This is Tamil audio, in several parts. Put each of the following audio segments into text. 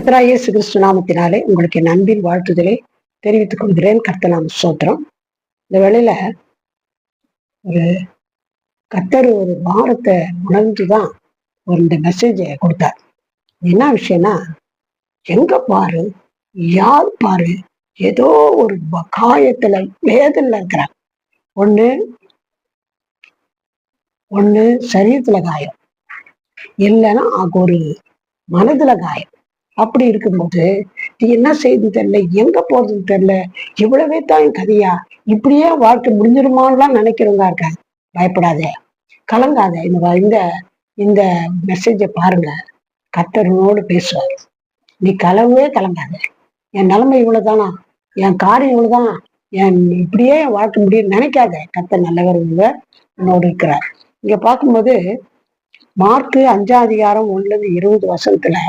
கர்த்தராகிய இயேசு கிறிஸ்து நாமத்தினாலே உங்களுக்கு என் அன்பின் வாழ்த்துதலை தெரிவித்துக் கொள்கிறேன். கர்த்தநாம ஸ்தோத்திரம். இந்த வேளையில ஒரு கர்த்தர் ஒரு பாரத்தை உணர்ந்துதான் இந்த மெசேஜை கொடுத்தார். என்ன விஷயம்னா, எங்க பாரு யார் பாரு ஏதோ ஒரு காயத்துல வேதனையில இருக்கிறாங்க. ஒண்ணு ஒண்ணு சரீரத்துல காயம், இல்லைன்னா ஒரு மனதுல காயம். அப்படி இருக்கும்போது நீ என்ன செய்து தெரியல, எங்க போறதுன்னு தெரியல, இவ்வளவே தான் என் கதையா, இப்படியே வாழ்க்கை முடிஞ்சிருமான்லாம் நினைக்கிறவங்க இருக்காங்க. பயப்படாத, கலங்காத. இந்த இந்த மெசேஜை பாருங்க, கர்த்தரோடு பேசுவார். நீ கலங்கவே கலங்காத. என் நிலைமை இவ்வளவுதானா, என் காரியம் இவ்வளவுதான், என் இப்படியே என் வாழ்க்கை முடியும் நினைக்காத. கர்த்தர் நல்லவர், என்னோடு இருக்கிறார். இங்க பார்க்கும்போது மார்க்கு 5:1-20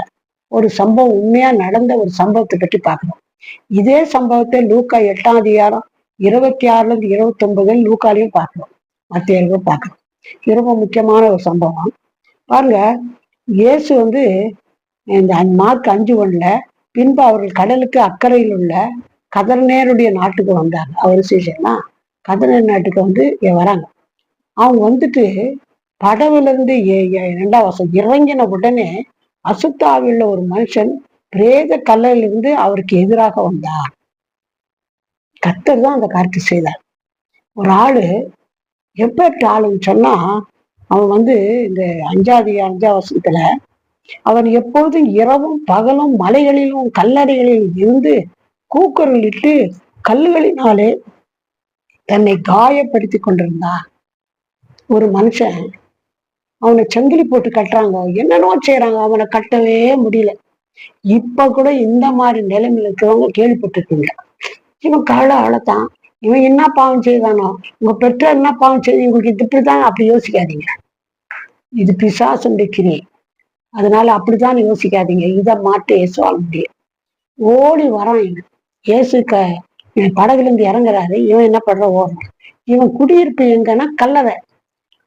ஒரு சம்பவம், உண்மையா நடந்த ஒரு சம்பவத்தை பற்றி பார்க்கணும். இதே சம்பவத்தை லூக்கா 8:26-29 லூக்காலையும் பார்க்கணும், மத்தேயுவையும் பார்க்கணும். ரொம்ப முக்கியமான ஒரு சம்பவம். பாருங்க, இயேசு இந்த மார்க் 5:1 பின்பு அவர்கள் கடலுக்கு அக்கறையில் உள்ள கதர்நேருடைய நாட்டுக்கு வந்தாங்க. அவர் சீஷன்னா கதர்நேர் நாட்டுக்கு வராங்க. அவங்க படவுல இருந்து 2 இறங்கின உடனே அசுத்தாவில ஒரு மனுஷன் பிரேத கல்லிலிருந்து அவருக்கு எதிராக வந்தார். கர்த்தர் தான் அந்த காரியத்தை செய்தார். ஒரு ஆளு எப்பட்ட ஆளுன்னு சொன்னா, அவன் இந்த 5:5 அவன் எப்போதும் இரவும் பகலும் மலைகளிலும் கல்லறைகளிலும் இருந்து கூக்குரலிட்டு கல்லுகளினாலே தன்னை காயப்படுத்தி கொண்டிருந்தான். ஒரு மனுஷன் அவனை சங்கிலி போட்டு கட்டுறாங்க, என்னென்னோ செய்யறாங்க, அவனை கட்டவே முடியல. இப்ப கூட இந்த மாதிரி நிலைமையில இருக்கிறவங்க கேள்விப்பட்டிருக்கீங்க. இவன் கவலை அவ்வளவுதான், இவன் என்ன பாவம் செய்தானோ, உங்க பெற்றோர் என்ன பாவம் செய்து உங்களுக்கு இது இப்படிதான், அப்படி யோசிக்காதீங்க. இது பிசாசுடைய கிரியை. அதனால அப்படித்தான் யோசிக்காதீங்க. இதை மாட்டு இயேசுவால முடியும். ஓடி வரான் இவன். இயேசு படகுல இருந்து இறங்குறாரு. இவன் என்ன பண்ற, ஓடுறான். இவன் குடியிருப்பு எங்கன்னா கல்லறை.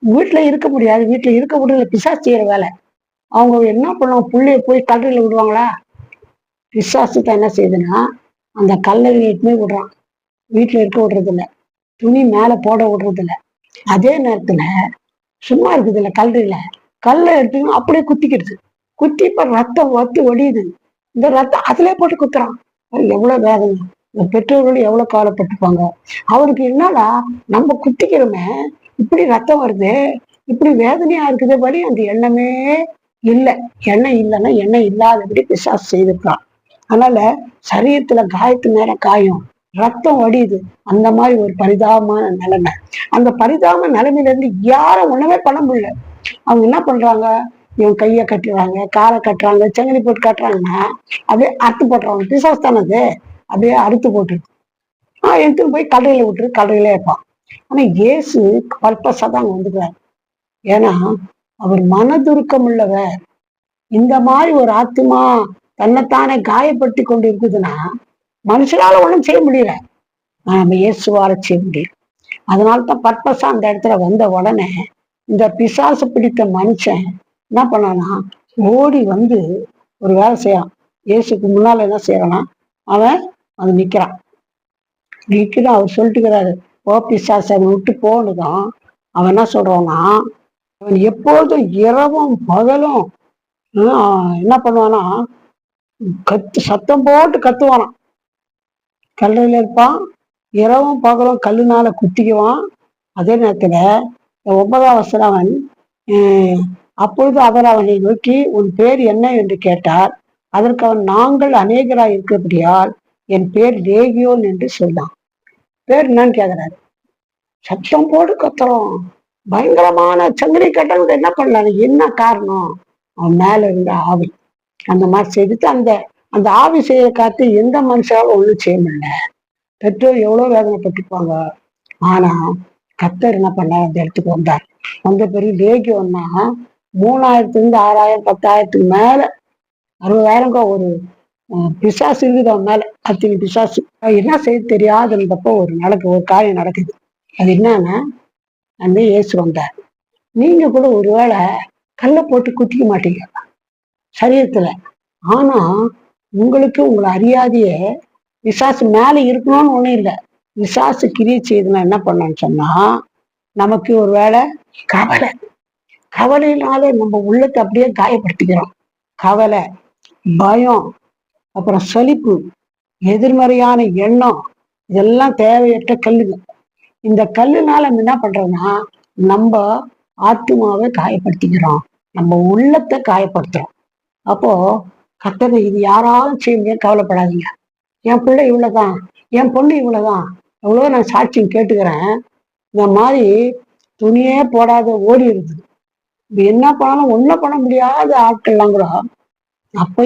வீட்டுல இருக்க முடியாது, வீட்டுல இருக்க முடியல, பிசாசு செய்யற வேலை. அவங்க என்ன பண்ணுவாங்க, புள்ளைய போய் கடலில் விடுவாங்களா? பிசாசு தான் என்ன செய்யுதுன்னா, அந்த கல்லறையை எட்டுமே விடுறான். வீட்டுல இருக்க விடுறது இல்லை, துணி மேல போட விடுறது இல்லை. அதே நேரத்துல சும்மா இருக்குது இல்ல, கல்லறையில கல்லை எடுத்து அப்படியே குத்திக்கிடுது. குத்தி இப்ப ரத்தம் வத்து ஒடியுது. இந்த ரத்தம் அதுலயே போட்டு குத்துறான். எவ்வளவு வேதனை! இந்த பெற்றோர்கள் எவ்வளவு கவலைப்பட்டிருப்பாங்க. அவருக்கு என்னடா, நம்ம குத்திக்கிறோமே, இப்படி ரத்தம் வருது, இப்படி வேதனையா இருக்குது, வழி அந்த எண்ணமே இல்லை. எண்ணெய் இல்லைன்னா எண்ணெய் இல்லாதபடி பிசாசு செய்திருக்கான். அதனால சரீரத்துல காயத்து மேல காயம், ரத்தம் வடியுது. அந்த மாதிரி ஒரு பரிதாபமான நிலைமை. அந்த பரிதாப நிலைமையில இருந்து யாரும் ஒண்ணுமே பண்ண முடியல. அவங்க என்ன பண்றாங்க, இவன் கையை கட்டுறாங்க, காலை கட்டுறாங்க, செங்கலி போட்டு கட்டுறாங்கன்னா அப்படியே அறுத்து போட்டுறாங்க. பிசாசு தானது, அப்படியே அறுத்து போட்டு எடுத்துன்னு போய் கடையில விட்டுரு, கடையில இருப்பான். ஆனா இயேசு பர்பஸா தான் வந்துக்கிறார். ஏன்னா அவர் மனதுருக்கம் உள்ளவர். இந்த மாதிரி ஒரு ஆத்மா தன்னைத்தானே காயப்படுத்தி கொண்டு இருக்குதுன்னா மனுஷனால ஒண்ணும் செய்ய முடியல, நம்ம இயேசுவால செய்ய முடியும். அதனால்தான் பர்பஸா அந்த இடத்துல வந்த உடனே இந்த பிசாசு பிடித்த மனுஷன் என்ன பண்ணானா, ஓடி ஒரு வேலை செய்யறான். இயேசுக்கு முன்னால என்ன செய்யறானா, அவன் நிக்கிறான். அவர் சொல்லிட்டுக்கிறாரு, ஓ பிசாசு, அவன் விட்டு போனதும் அவன் என்ன சொல்றான்னா, அவன் எப்போதும் இரவும் பகலும் என்ன பண்ணுவானா, சத்தம் போட்டு கத்துவானான். கல்லையில இருப்பான், இரவும் பகலும் கல்லுனால குத்திக்குவான். அதே நேரத்துல 9 அவன் அப்பொழுது அவர் அவனை நோக்கி, உன் பேர் என்ன என்று கேட்டார். அதற்கு அவன், நாங்கள் அநேகராய் இருக்கிறபடியால் என் பேர் லேகியோன் என்று சொன்னான். பேர் என்னன்னு கேக்குறாரு. சத்தம் போட்டு கத்துறோம், பயங்கரமான சங்கிலி கட்டவங்க என்ன பண்ணலாம், என்ன காரணம், அவன் மேல இருந்த ஆவி அந்த மாதிரி செய்துட்டு அந்த ஆவி செய்ய காத்து எந்த மனுஷாலும் ஒண்ணும் செய்ய முடியல. பெற்றோர் எவ்வளவு வேதனைப்பட்டிருப்பாங்க. ஆனா கர்த்தர் என்ன பண்ணார், அந்த இடத்துக்கு வந்தார். வந்த பிறகு லேகியோன்னா 3000-6000 10,000 மேல 60,000 ஒரு பிசாசு இருக்குது அவன் மேல. அத்தனை பிசாசு. என்ன செய்ய தெரியாது இருந்தப்போ ஒரு காரியம் நடக்குது. அது என்னன்னா, அந்த இயேசு வந்தார். நீங்க கூட ஒருவேளை கல்லை போட்டு குத்திக்க மாட்டீங்க சரீரத்துல. ஆனா உங்களுக்கு உங்களை அறியாதையே விசாசு மேல இருக்கணும்னு ஒண்ணும் இல்லை. விசாசு கிரியை செய்துனா என்ன பண்ணணும்னு சொன்னா, நமக்கு ஒரு வேளை கவலை, கவலையினாலே நம்ம உள்ளத்தை அப்படியே காயப்படுத்திக்கிறோம். கவலை, பயம், அப்புறம் சலிப்பு, எதிர்மறையான எண்ணம், இதெல்லாம் தேவையற்ற கல்லுங்க. இந்த கல்லுனால நம்ம என்ன பண்றோம்னா, நம்ம ஆத்மாவை காயப்படுத்திக்கிறோம், நம்ம உள்ளத்தை காயப்படுத்துறோம். அப்போ கர்த்தர் இது யாராலும் செய்ய முடியாது, கவலைப்படாதீங்க. என் பிள்ளை இவ்வளவுதான், என் பொண்ணு இவ்வளவுதான், எவ்வளோ நான் சாட்சியம் கேட்டுக்கிறேன். இந்த மாதிரி துணியே போடாத ஓடி இருக்குது. என்ன பண்ணாலும் ஒன்றும் பண்ண முடியாத ஆட்கள்லாம் கூட அப்போ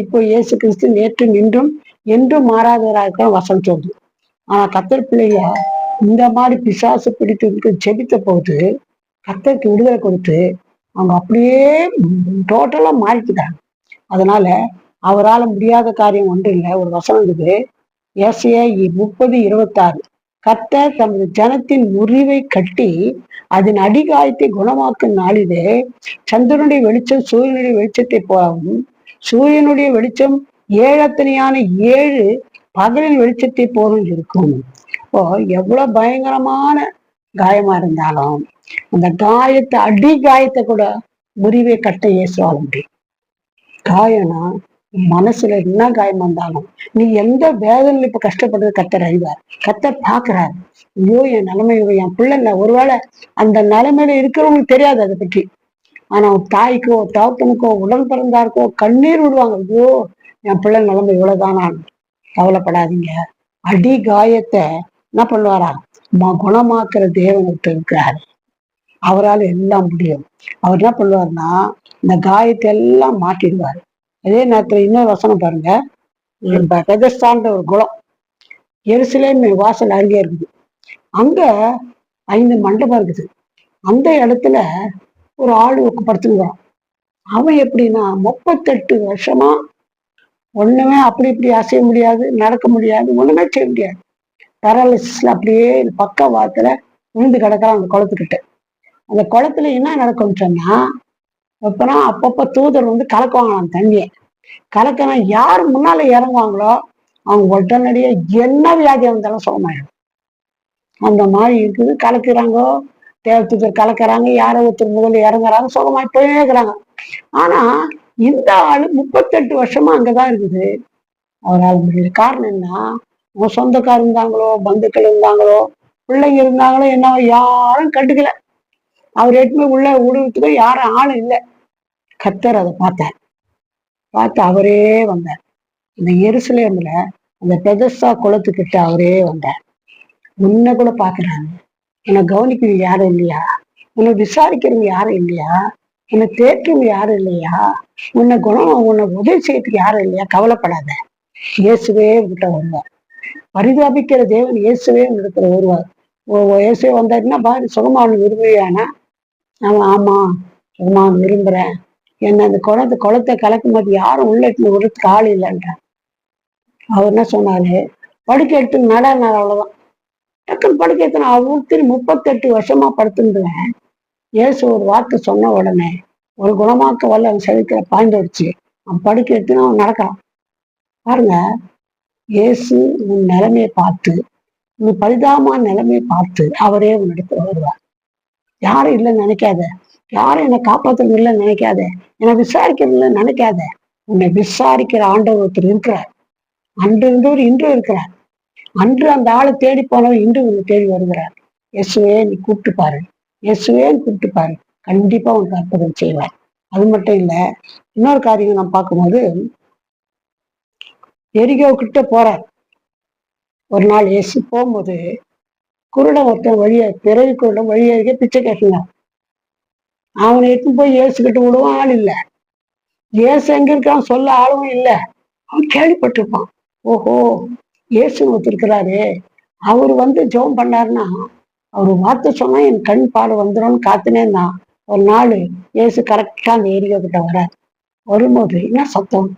இப்போ இயேசு கிறிஸ்து நேற்று நின்றும் என்றும் மாறாதவராக வசனம் சொல்லுது. ஆனா கர்த்தர் பிள்ளைங்க இந்த மாதிரி பிசாசு பிடித்ததுக்கு ஜெபித்த போது கர்த்தருக்கு விடுதலை கொடுத்து அவங்க அப்படியே டோட்டலா மாறிக்கிட்டாங்க. அதனால அவரால் முடியாத காரியம் ஒன்று இல்லை. ஒரு வசனம் இருக்குது, ஏசாயா 30:26. கர்த்தர் தமது ஜனத்தின் முறிவை கட்டி அதன் அடிகாயத்தை குணமாக்கும் நாளிலே சந்திரனுடைய வெளிச்சம் சூரியனுடைய வெளிச்சத்தை போகவும் சூரியனுடைய வெளிச்சம் ஏழத்தனையான 7 பகலின் வெளிச்சத்தை போலும் இருக்கும். இப்போ எவ்வளவு பயங்கரமான காயமா இருந்தாலும் அந்த காயத்தை அடி காயத்தை கூட முறிவை கட்ட இயேசுவால முடியும். காயம்னா மனசுல என்ன காயம் வந்தாலும், நீ எந்த வேதனையில இப்ப கஷ்டப்படுறது கர்த்தர் அறிவார், கர்த்தர் பாக்குறாரு. ஐயோ என் நிலைமை, என் பிள்ளை ஒருவேளை அந்த நிலைமையில இருக்கிறவங்களுக்கு தெரியாது அதை பற்றி. ஆனா தாய்க்கோ தகப்பனுக்கோ உடன் பிறந்தாருக்கோ கண்ணீர் விடுவாங்க, ஐயோ என் பிள்ளை நிலைமை இவ்வளவுதானா. கவலைப்படாதீங்க. அடி காயத்தை என்ன பண்ணுவாரா, குணமாக்குற தேவனுக்கு இருக்கிறாரு. அவரால் எல்லாம் முடியும். அவர் என்ன பண்ணுவாருன்னா இந்த காயத்தை எல்லாம் மாட்டிடுவாரு. அதே நேரத்துல இன்னொரு வசனம் பாருங்க, பெதஸ்தான்ற ஒரு குளம் எருசலேம் வாசல் அருகே இருக்குது. அங்க 5 மண்டபம் இருக்குது. அந்த இடத்துல ஒரு ஆள் படுத்துக்கிறான். அவன் எப்படின்னா 38 வருஷமா ஒண்ணுமே அப்படி இப்படி அசைய முடியாது, நடக்க முடியாது, ஒண்ணுமே செய்ய முடியாது. பேரலிசிஸ்ல அப்படியே பக்கவாத்துல விழுந்து கிடக்கிறான் அந்த குளத்துக்கிட்ட. அந்த குளத்துல என்ன நடக்கும்னு சொன்னா, அப்பனா அப்பப்ப தூதர் வந்து கலக்குவாங்களாம் தண்ணியை. கலக்கினா யார் முன்னால இறங்குவாங்களோ அவங்க உடனடியே என்ன வியாதியா இருந்தாலும் சுகமாயிடும். அந்த மாதிரி இருக்குது. கலக்குறாங்கோ, தேவதூதர் கலக்குறாங்க, யாரோ ஒருத்தர் முதல்ல இறங்குறாங்க, சுகமாய் போயே இருக்கிறாங்க. ஆனா இந்த ஆளு 38 வருஷமா அங்கதான் இருக்குது. அவரால் முடியல. காரணம் என்ன, உங்க சொந்தக்கார் இருந்தாங்களோ, பந்துக்கள் இருந்தாங்களோ, பிள்ளைங்க இருந்தாங்களோ, என்ன யாரும் கண்டுக்கல. அவர் எட்டுமே உள்ள உடுவதுக்கு யாரும் ஆளும் இல்லை. கர்த்தர் அதை பார்த்தார். பார்த்து அவரே வந்தார். இந்த எருசலேம்ல அந்த பெதஸ்தா குளத்துக்கிட்ட அவரே வந்தார். முன்ன கூட பாக்குறாங்க, என்னை கவனிக்கிறவங்க யாரும் இல்லையா, உன்னை விசாரிக்கிறவங்க யாரும் இல்லையா, உன்னை தேற்றவங்க யாரும் இல்லையா, உன்னை உதவி செய்யறதுக்கு யாரும் இல்லையா, கவலைப்படாத, இயேசுவே உங்ககிட்ட வருவார். பரிதாபிக்கிற தேவன் இயேசுவே உங்ககிட்ட வருவார். இயேசுவே வந்தாருன்னா பாரு, சுகமான விரும்புவியானா, அவன் ஆமா சுகமான விரும்புறேன், என்ன அந்த குளத்தை கலக்கும் போது யாரும் உள்ள விடுறதுக்கு ஆள் இல்லைன்ற. அவர் என்ன சொன்னாரு, படுக்கை எடுத்து நடானார், அவ்வளவுதான். டக்குன்னு படுக்கை எடுத்து அவருக்கு 38 வருஷமா படுத்துருந்தேன். இயேசு ஒரு வார்த்தை சொன்ன உடனே ஒரு குணமாக்க வல்ல அவன் செலுக்கிற பாய்ந்து வச்சு அவன் படுக்கை எடுத்துன்னு அவன் நடக்கிறான். பாருங்க, இயேசு உன் நிலைமையை பார்த்து, உன் பரிதாபமான நிலைமையை பார்த்து அவரே உன்னிடத்துல வருவார். யாரும் இல்லைன்னு நினைக்காத, யாரும் என்னை காப்பாற்றுறது இல்லைன்னு நினைக்காத, என்னை விசாரிக்கிறது இல்லைன்னு நினைக்காத. உன்னை விசாரிக்கிற ஆண்டவர் ஒருத்தர் இருக்கிறார். அன்று இருந்தவர் இன்று இருக்கிறார். அன்று அந்த ஆளை தேடி போனவர் இன்று உன்னை தேடி வருகிறார். இயேசுவே நீ கூப்பிட்டு பாரு, இயேசுவே கூப்பிட்டு பாரு, கண்டிப்பா உனக்கு அற்புதம் செய்வார். அது மட்டும் இல்ல, இன்னொரு காரியம் நான் பார்க்கும்போது, எரிகோ கிட்ட போறார். ஒரு நாள் இயேசு போகும்போது குருடன் ஒருத்தன் பிறவி குருடன் வழி அருகே பிச்சை கேட்கிறான். அவனை எடுத்து போய் இயேசுக்கிட்ட விடுவான், ஆள் இல்லை. இயேசு எங்க இருக்கான் சொல்ல ஆளும் இல்லை. அவன் கேள்விப்பட்டிருப்பான், ஓஹோ இயேசு ஒருத்தருக்கிறாரு, அவர் வந்து ஜெபம் பண்ணாருன்னா அவர் வார்த்தை சொன்னா என் கண் பார்வை வந்துடும்னு காத்துனேன்னா, ஒரு நாள் இயேசு கரெக்டா அந்த ஏரியா கிட்ட வர வரும்போது என்ன சத்தம்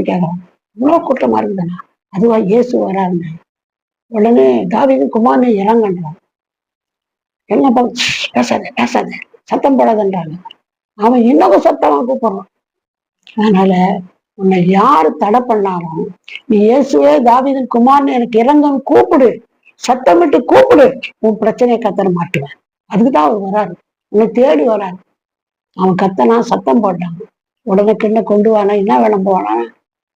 கேட்கறான். இவ்வளவு கூட்டமா இருக்குதுண்ணா, அதுவா இயேசு வராருங்க. உடனே தாவீது குமாரனை இறங்கன்றான். என்ன பேசாத சத்தம் போடாதன்றாங்க. அவன் இன்னொரு சத்தமா கூப்பிடுறான். அதனால உன்னை யாரு தடை பண்ணாலும் நீ இயேசுவே தாவீதின் குமார்னு எனக்கு இறங்கும் கூப்பிடு, சத்தமிட்டு கூப்பிடு, உன் பிரச்சனையை கத்தனை மாட்டுவேன். அதுக்குதான் அவர் வராரு, உன்னை தேடி வராரு. அவன் கத்தனா, சத்தம் போட்டான், உடனே கிண்ண கொண்டு வானா, என்ன வேணும் போனா,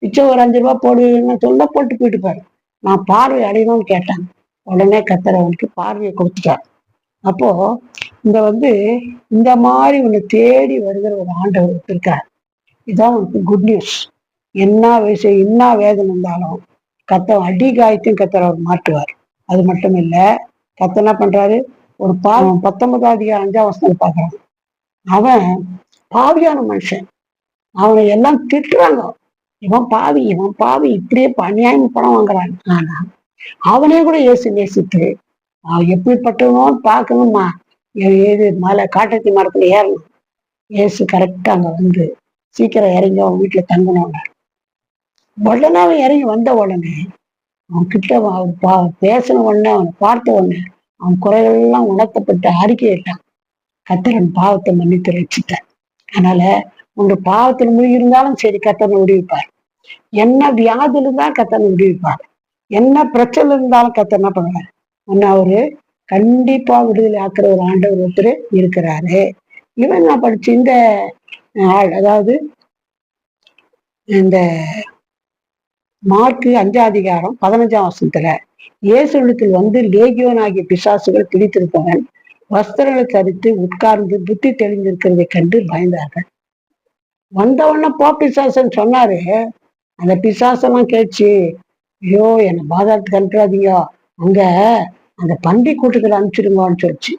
மிச்சம் ஒரு 5 ரூபாய் போடுன்னு சொல்ல போட்டு போயிட்டு பாரு. நான் பார்வை அடையணும்னு கேட்டேன். உடனே கத்தரை அவனுக்கு பார்வையை கொடுத்துட்டார். அப்போ இந்த மாதிரி உன்னை தேடி வருகிற ஒரு ஆண்டவர் இருக்கார். இதான் உனக்கு குட் நியூஸ். என்ன விஷயம், என்ன வேதனை இருந்தாலும் அடி காயத்தையும் கத்தரை அவர் மாற்றுவார். அது மட்டும் இல்ல, கத்த என்ன பண்றாரு, ஒரு 19ஆம் அதிகாரம் 5ஆம் வசனம் பார்க்கறான். அவன் பாவியான மனுஷன், அவனை எல்லாம் திட்டுறாங்க, இவன் பாவி, இவன் பாவி, இப்படியே அநியாயம் பணம் வாங்குறான். ஆனா அவனே கூட இயேசு நேசித்து எப்படிப்பட்டவனோன்னு பார்க்கணுமா, ஏது மலை காட்டத்தி மரத்துல ஏறணும். இயேசு கரெக்டா அங்க சீக்கிரம் இறங்கி அவன் வீட்டுல தங்கணும். உடனே அவன் இறங்கி வந்த உடனே அவன் கிட்ட அவன் பேசின உடனே, அவனை பார்த்த உடனே அவன் குறைகள்லாம் உணர்த்தப்பட்டு அறிக்கையிட்டான். கத்தரன் பாவத்தை மன்னித்து ரட்சிட்டான். அதனால உங்க பாவத்தில் முடிவு இருந்தாலும் சரி, கத்தனை விடுவிப்பார். என்ன வியாதி இருந்தாலும் கத்தனை விடுவிப்பார். என்ன பிரச்சனை இருந்தாலும் கத்த என்ன பண்ணுவார், உன்னை அவரு கண்டிப்பா விடுதலை ஆக்குற ஒரு ஆண்டவர் ஒருத்தர் இருக்கிறாரு. இவன் என்ன படிச்சு அதாவது இந்த மார்க்கு 5ஆம் அதிகாரம் 15ஆம் வசனத்துல, இயேசுவிடத்தில் லேகியோன் ஆகிய பிசாசுகள் பிடித்திருப்பவன் வஸ்திரங்களை தரித்து உட்கார்ந்து புத்தி தெளிந்திருக்கிறதை கண்டு பயந்தார்கள். வந்தவொடனே போ பிசாசுன்னு சொன்னாரு. அந்த பிசாசெல்லாம் கேட்சி, ஐயோ என்னை பாதாளத்துக்கு அனுப்புறாதீங்க, அங்க அந்த பண்டி கூட்டத்துல அனுப்பிச்சிடுங்கன்னு சொல்லிச்சு.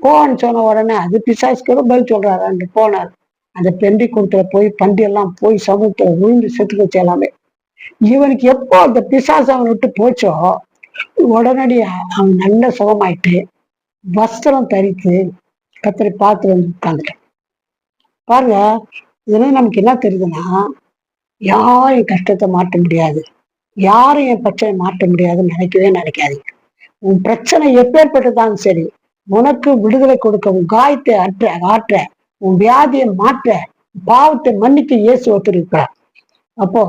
போன்னு சொன்ன உடனே அது பிசாசுக்கு பதில் சொல்றாரு. போனார். அந்த பெண்டி கூட்டத்துல போய் பண்டி எல்லாம் போய் சமூகத்துல விழுந்து செத்து போச்சு எல்லாமே. இவனுக்கு எப்போ அந்த பிசாசு அவனை விட்டு போச்சோ உடனடியா அவன் நல்ல சுகமாயிட்டு வஸ்திரம் தரித்து கத்தரை பார்த்து உட்காந்துட்டான். பாருங்க, இதுல நமக்கு என்ன தெரியுதுன்னா, யாரும் என் கஷ்டத்தை மாற்ற முடியாது, யாரும் என் பிரச்சனை மாற்ற முடியாதுன்னு நினைக்காதீங்க. உன் பிரச்சனை எப்பேற்பட்டதாலும் சரி, உனக்கு விடுதலை கொடுக்க, உன் காயத்தை ஆற்ற, உன் வியாதியை மாற்ற, பாவத்தை மன்னிக்க இயேசு ஒருத்தர் இருக்கிறார். அப்போ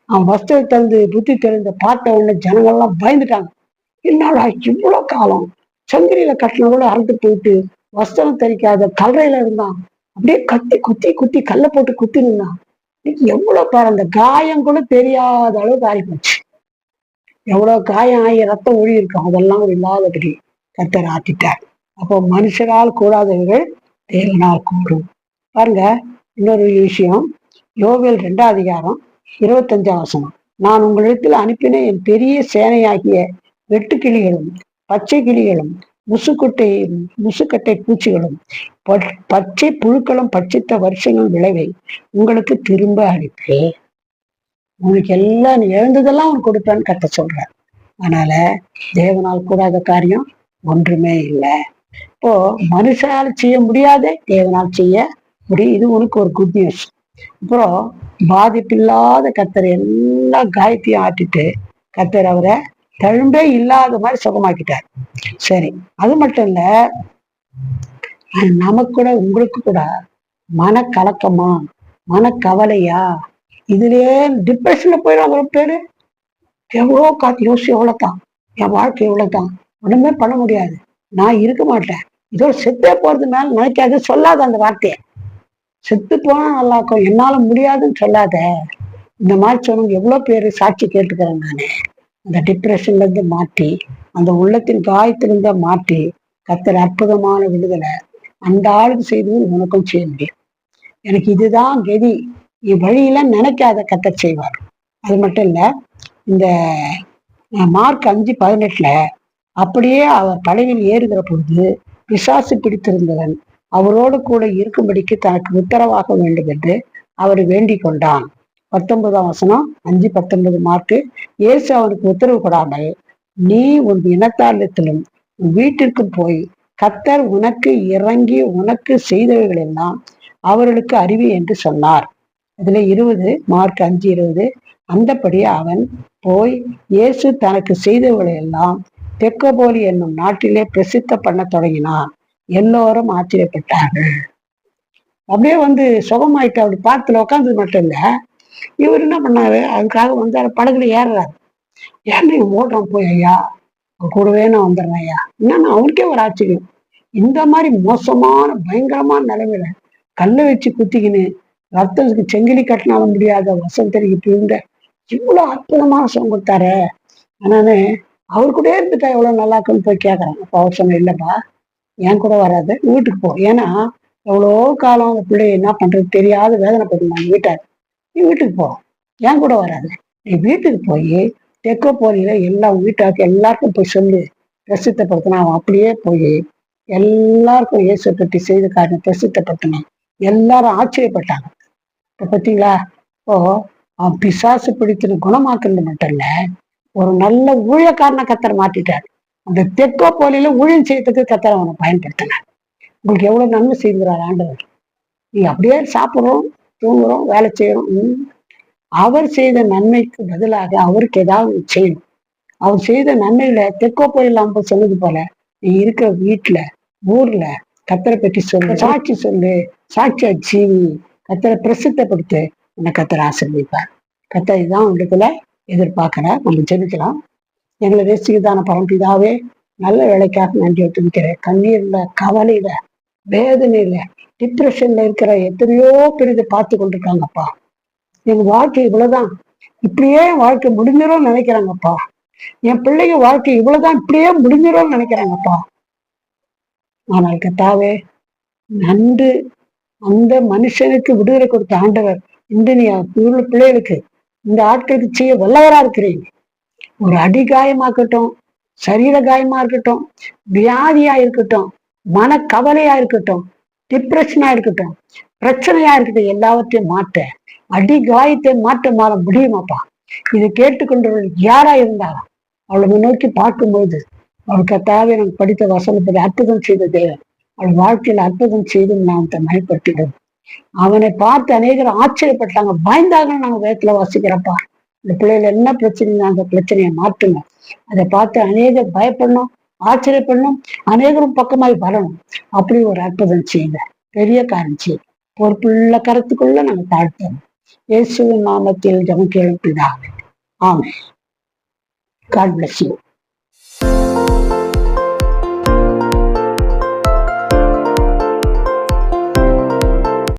அவன் வஸ்திரம் திறந்து புத்தி தெரிந்த பார்த்த உடனே ஜனங்கள்லாம் பயந்துட்டாங்க. என்னடா இவ்வளவு காலம் சங்கிரியில கட்டினதோட அறுத்து போயிட்டு வஸ்திரம் தரிக்காத கல்றையில இருந்தான், அப்படியே குத்தி கல்ல போட்டு குத்தி நின்னான். எவ்வளவு பேர் அந்த காயம் கூட தெரியாத அளவுக்கு ஆகி போச்சு. எவ்வளவு காயம் ஆகி ரத்தம் ஒழி இருக்கும், அதெல்லாம் ஒரு இல்லாதபடி கர்த்தர் ஆத்திட்டார். அப்போ மனுஷரால் கூடாதவர்கள் தேவனால் கூடும். பாருங்க, இன்னொரு விஷயம், யோவேல் 2ஆம் அதிகாரம் 25ஆம் வசனம், நான் உங்களிடத்தில் அனுப்பின என் பெரிய சேனையாகிய வெட்டுக்கிளிகளும் பச்சை கிளிகளும் முசுக்கட்டை பூச்சிகளும் பச்சை புழுக்களும் பட்சித்த வருஷங்கள் விளைவை உங்களுக்கு திரும்ப அனுப்பேன். உனக்கு எல்லாம் நீ எழுந்ததெல்லாம் உனக்கு கொடுப்பேன்னு கத்த சொல்றார். அதனால தேவனால் கூடாத காரியம் ஒன்றுமே இல்லை. இப்போ மனுஷனால் செய்ய முடியாத தேவனால் செய்ய முடியும். இது உனக்கு ஒரு குட் நியூஸ். அப்புறம் பாதிப்பில்லாத கத்தர் எல்லா காயத்தையும் ஆட்டிட்டு கத்தர் அவரை தழும்பே இல்லாத மாதிரி சுகமாக்கிட்டார். சரி, அது மட்டும் இல்ல, நமக்கு கூட உங்களுக்கு கூட மனக்கலக்கமா, மனக்கவலையா, இதுலயே டிப்ரெஷன்ல போயிடும் ஒரு பேரு. எவ்வளோ காத்து யோசிச்சு, எவ்வளவுதான் என் வாழ்க்கை, எவ்வளவுதான் ஒண்ணுமே பண்ண முடியாது, நான் இருக்க மாட்டேன், இதோ செத்தே போறது மேல நினைக்காது, சொல்லாத அந்த வார்த்தையை. செத்து போனா நல்லா இருக்கும், என்னால முடியாதுன்னு சொல்லாத. இந்த மாதிரி சொன்னவங்க எவ்வளவு பேரு சாட்சி கேட்டுக்கிறேன் நானு. அந்த டிப்ரெஷன்ல இருந்து மாற்றி, அந்த உள்ளத்தின் காயத்திலிருந்த மாற்றி கத்தர் அற்புதமான விடுதலை அந்த ஆளுக்கு செய்து உனக்கும் செய்ய முடியும். எனக்கு இதுதான் கதி, வழியெல்லாம் நினைக்காத கத்தர் செய்வார். அது மட்டும் இல்ல, இந்த மார்க் 5:18 அப்படியே அவர் படகில் ஏறுகிற பொழுது பிசாசு பிடித்திருந்தவன் அவரோடு கூட இருக்கும்படிக்கு தனக்கு உத்தரவாக வேண்டும் என்று அவர் வேண்டிக் கொண்டான். 19ஆம் வசனம் 5:19 மார்க்கு. இயேசு அவனுக்கு உத்தரவு கொடாமல், நீ உன் இனத்தாரிடத்திலும் உன் வீட்டிற்கும் போய் கத்தர் உனக்கு இறங்கி உனக்கு செய்தவைகள் எல்லாம் அவர்களுக்கு அறிவி என்று சொன்னார். அதுல 20 மார்க் 5:20, அந்தபடி அவன் போய் இயேசு தனக்கு செய்தவைகளை எல்லாம் தெக்கோபோலி என்னும் நாட்டிலே பிரசித்த பண்ண தொடங்கினான். எல்லோரும் ஆச்சரியப்பட்டார்கள். அப்படியே சுகமாயிட்டு அப்படி பார்த்துல உட்காந்தது மட்டும் இல்ல, இவர் என்ன பண்ணாரு, அதுக்காக வந்து படகுல ஏறுறாரு. ஏன்னா ஓடுறான் போய், ஐயா கூடவே நான் வந்துடுறேன் ஐயா. என்னன்னா அவனுக்கே ஒரு ஆச்சரியம். இந்த மாதிரி மோசமான பயங்கரமான நிலைமையில கல்லை வச்சு குத்திக்கின்னு ரத்தத்துக்கு செங்கிலி கட்டினாலும் முடியாத வசந்தரிக்கு இருந்த இவ்வளவு அற்புதமான சுகம் கொடுத்தாரு. ஆனானு அவரு கூட இருந்துட்டா எவ்வளவு நல்லா இருக்குன்னு போய் கேட்கறேன். அப்ப அவர் சொன்ன, இல்லப்பா என் கூட வராது, வீட்டுக்கு போ. ஏன்னா எவ்வளோ காலம் அந்த பிள்ளை என்ன பண்றது தெரியாத வேதனைப்பட்டுனாங்க வீட்டார். நீ வீட்டுக்கு போ, என் கூட வராது. நீ வீட்டுக்கு போய் தெற்க போறீங்க எல்லாம் வீட்டாருக்கு எல்லாருக்கும் போய் சொல்லு, பிரசித்தப்படுத்தினா. அவன் அப்படியே போய் எல்லாருக்கும் இயேசு பற்றி செய்த காரணம் பிரசித்தப்படுத்தினான். எல்லாரும் ஆச்சரியப்பட்டாங்க. இப்ப பார்த்தீங்களா? இப்போ அவன் பிசாசு பிடித்து குணமாக்குறது மட்டும் இல்ல, ஒரு நல்ல ஊழியக்காரனை கத்தர் மாத்திட்டார். அந்த தெற்கோ போலியில ஊழியம் செய்யறதுக்கு கத்தர் அவனை பயன்படுத்தினார். உங்களுக்கு எவ்வளவு நன்மை செய்கிறார் ஆண்டவர். நீ அப்படியே சாப்பிடுறோம், தூங்குறோம், வேலை செய்யறோம். அவர் செய்த நன்மைக்கு பதிலாக அவருக்கு ஏதாவது செய்யணும். அவர் செய்த நன்மையில தெற்கோ போயிடலாம் சொன்னது போல, நீ இருக்கிற வீட்டுல ஊர்ல கத்தரை பற்றி சொல்லு, சாட்சி சொல்லு, சாட்சியா ஜீவி, கத்தரை பிரசித்தப்படுத்து. உன்னை கத்தரை ஆசீர்வதிப்பார். கத்தரை தான் உள்ளத்துல எதிர்பார்க்கிற. நம்ம ஜெபிக்கலாம். எங்களை நேசிக்கதான பரம்பிதாவே, நல்ல வேலைக்காக நன்றி துணிக்கிறேன். கண்ணீர்ல, கவலையில, வேதனையில, டிப்ரெஷன்ல இருக்கிற எத்தனையோ பேர் இதை பார்த்து கொண்டிருக்காங்கப்பா. எங்க வாழ்க்கை இவ்வளவுதான், இப்படியே வாழ்க்கை முடிஞ்சிடும் நினைக்கிறாங்கப்பா. என் பிள்ளைங்க வாழ்க்கை இவ்வளவுதான், இப்படியே முடிஞ்சிடும் நினைக்கிறாங்கப்பா. ஆனால் கத்தாவே, நன்று அந்த மனுஷனுக்கு விடுதலை கொடுத்த ஆண்டவர் இந்த நீ பிள்ளைகளுக்கு, இந்த ஆட்களுக்கு செய்ய வல்லவரா இருக்கிறீங்க. ஒரு அடி காயமாக்கட்டும், சரீர காயமா இருக்கட்டும், வியாதியா இருக்கட்டும், மன கவலையா இருக்கட்டும், டிப்ரெஷனா இருக்கட்டும், பிரச்சனையா இருக்கட்டும், எல்லாவற்றையும் மாற்ற, அடி காயத்தை மாற்ற முடியுமாப்பா. இதை கேட்டுக்கொண்டவர்கள் யாரா இருந்தாலும் அவளை நோக்கி பார்க்கும்போது அவளுக்கு கத்தாவே எனக்கு படித்த வசனத்தை அற்புதம் செய்த தேவன் அவள் வாழ்க்கையில அற்புதம் செய்து நான் மயப்படுத்திடும். அவனை பார்த்து அநேகர் ஆச்சரியப்பட்டாங்க, பயந்தாங்கன்னு நாங்க வேதத்துல வாசிக்கிறப்பா. இந்த பிள்ளைகள் என்ன பிரச்சனை, அந்த பிரச்சனையை மாற்றுங்க. அதை பார்த்து அநேகர் பயப்படணும், ஆச்சரியப்படணும், அநேகரும் பக்கமாய் வரணும். அப்படி ஒரு அற்புதம் செய்யுங்க, பெரிய காரியம் செய்யுங்க. பொறுப்புள்ள கருத்துக்குள்ள நாங்க தாழ்த்தோம். இயேசுவின் நாமத்தில் ஜெபம் கேளும் பிதாவே. ஆமென். God bless you.